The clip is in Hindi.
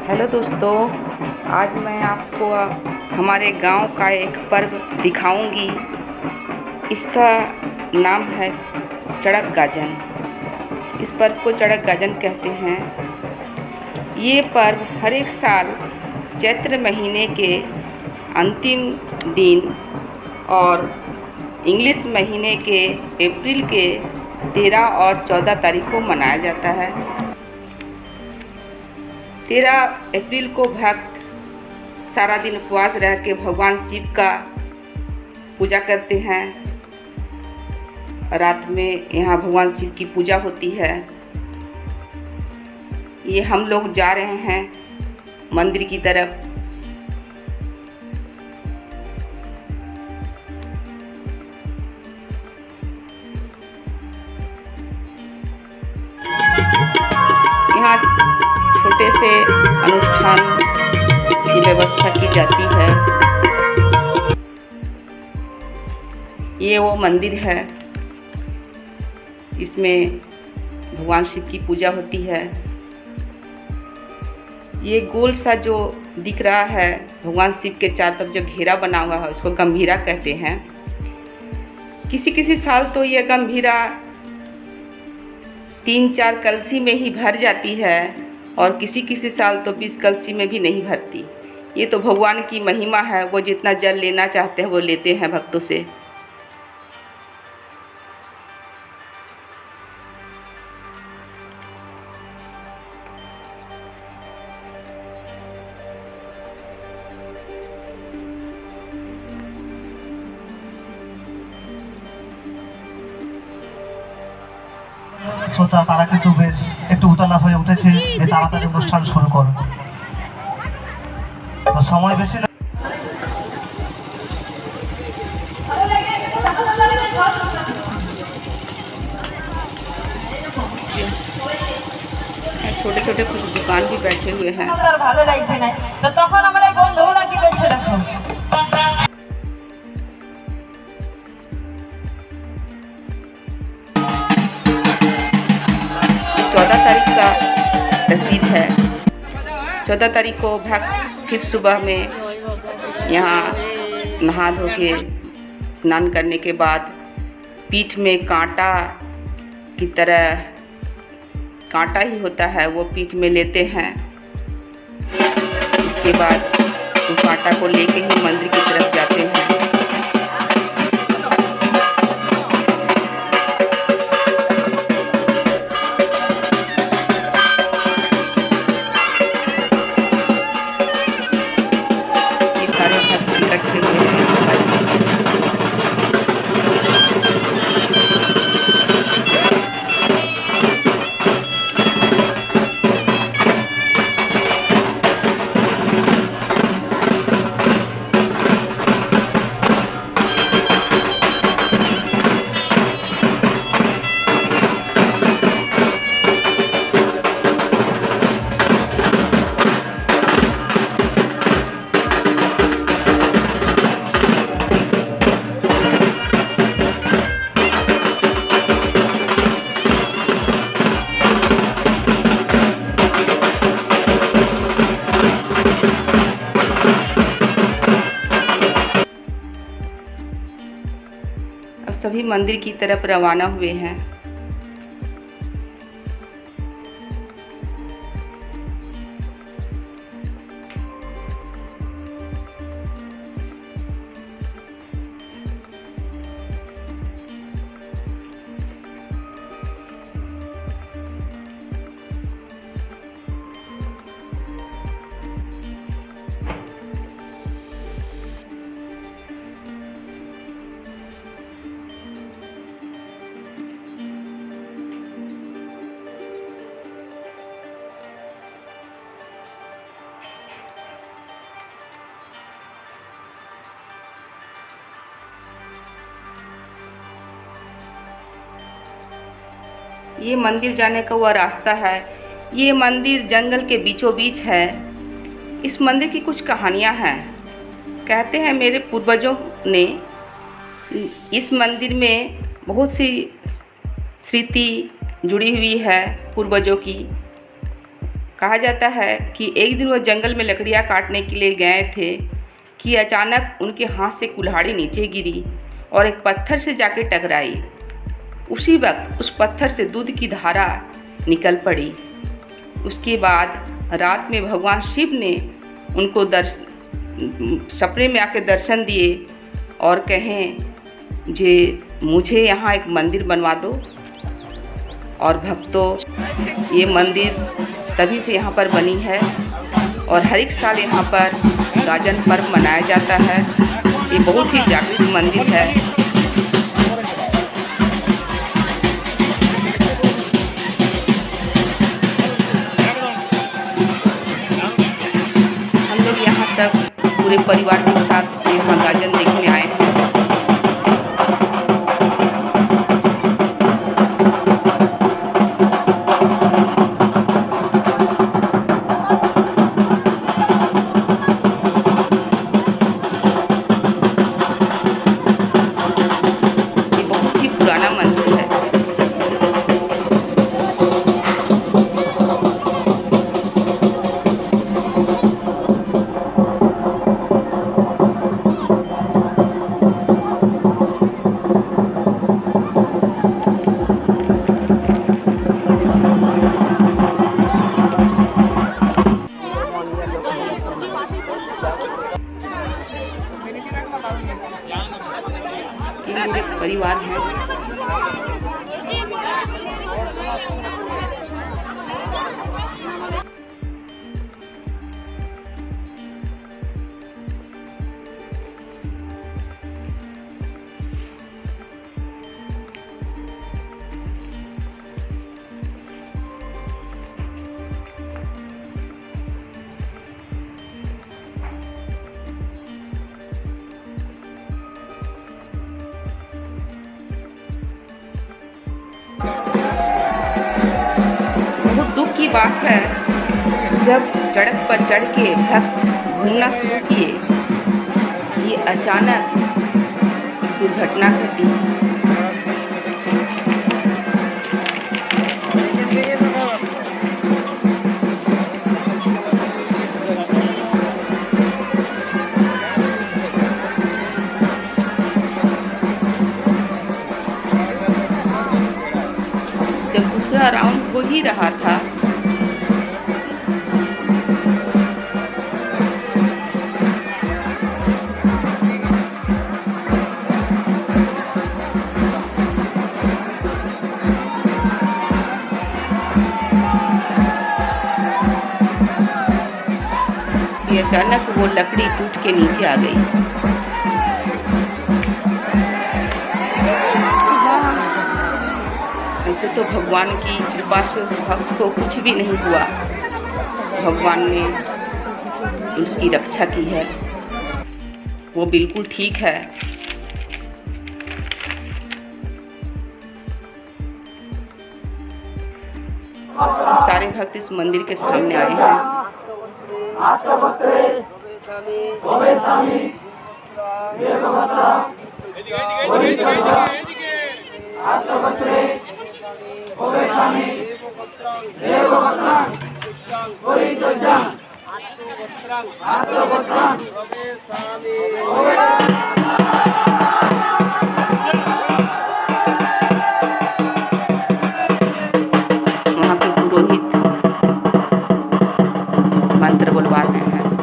हेलो दोस्तों, आज मैं आपको हमारे गांव का एक पर्व दिखाऊंगी। इसका नाम है चड़क गाजन। इस पर्व को चड़क गाजन कहते हैं। ये पर्व हर एक साल चैत्र महीने के अंतिम दिन और इंग्लिश महीने के अप्रैल के 13 और 14 तारीख को मनाया जाता है। 13 अप्रैल को भक्त सारा दिन उपवास रह के भगवान शिव का पूजा करते हैं। रात में यहाँ भगवान शिव की पूजा होती है। ये हम लोग जा रहे हैं मंदिर की तरफ। यहाँ छोटे से अनुष्ठान की व्यवस्था की जाती है। ये वो मंदिर है जिसमें भगवान शिव की पूजा होती है। ये गोल सा जो दिख रहा है भगवान शिव के चारों तरफ जो घेरा बना हुआ है उसको गंभीरा कहते हैं। किसी किसी साल तो ये गंभीरा 3-4 कलसी में ही भर जाती है और किसी किसी साल तो 20 कलसी में भी नहीं भरती। ये तो भगवान की महिमा है, वो जितना जल लेना चाहते हैं वो लेते हैं भक्तों से। শ্রোতা তারা কিন্তু বেশ একটু উতলা হয়ে উঠেছে যে তাড়াতাড়ি অনুষ্ঠান শুরু করো। তো সময় বেশি না। छोटे छोटे कुछ दुकान भी बैठे हुए हैं। ভালো লাগছে না তো তখন আমরা বন্ধুরা কি করছে দেখো। 14 तारीख का तस्वीर है। 14 तारीख को भक्त फिर सुबह में यहाँ नहा धो के स्नान करने के बाद पीठ में कांटा की तरह कांटा ही होता है वो पीठ में लेते हैं। इसके बाद वो कांटा को लेके ही मंदिर की तरफ जाते हैं। अब सभी मंदिर की तरफ रवाना हुए हैं। ये मंदिर जाने का वह रास्ता है। ये मंदिर जंगल के बीचों बीच है। इस मंदिर की कुछ कहानियाँ हैं। कहते हैं मेरे पूर्वजों ने इस मंदिर में बहुत सी स्मृति जुड़ी हुई है पूर्वजों की। कहा जाता है कि एक दिन वह जंगल में लकड़ियाँ काटने के लिए गए थे कि अचानक उनके हाथ से कुल्हाड़ी नीचे गिरी और एक पत्थर से जाके टकराई। उसी वक्त उस पत्थर से दूध की धारा निकल पड़ी। उसके बाद रात में भगवान शिव ने उनको सपने में आके दर्शन दिए और कहें जे मुझे यहाँ एक मंदिर बनवा दो। और भक्तों, ये मंदिर तभी से यहाँ पर बनी है और हर एक साल यहाँ पर गाजन पर्व मनाया जाता है। ये बहुत ही जागृत मंदिर है। हम लोग यहाँ सब पूरे परिवार के साथ यहाँ गाजन देखने आए हैं। पुराना मंदिर है। ये मेरे परिवार है। बहुत दुख की बात है, जब सड़क पर चढ़ के भक्त घूमना शुरू किए, ये अचानक दुर्घटना घटी। जब दूसरा राउंड हो ही रहा था, कि अचानक वो लकड़ी टूट के नीचे आ गई। ऐसे तो भगवान की कृपा से उस भक्त को कुछ भी नहीं हुआ। भगवान ने उसकी रक्षा की है, वो बिल्कुल ठीक है। सारे भक्त इस मंदिर के सामने आए हैं। वहाँ के पुरोहित मंत्र बुलवा रहे हैं।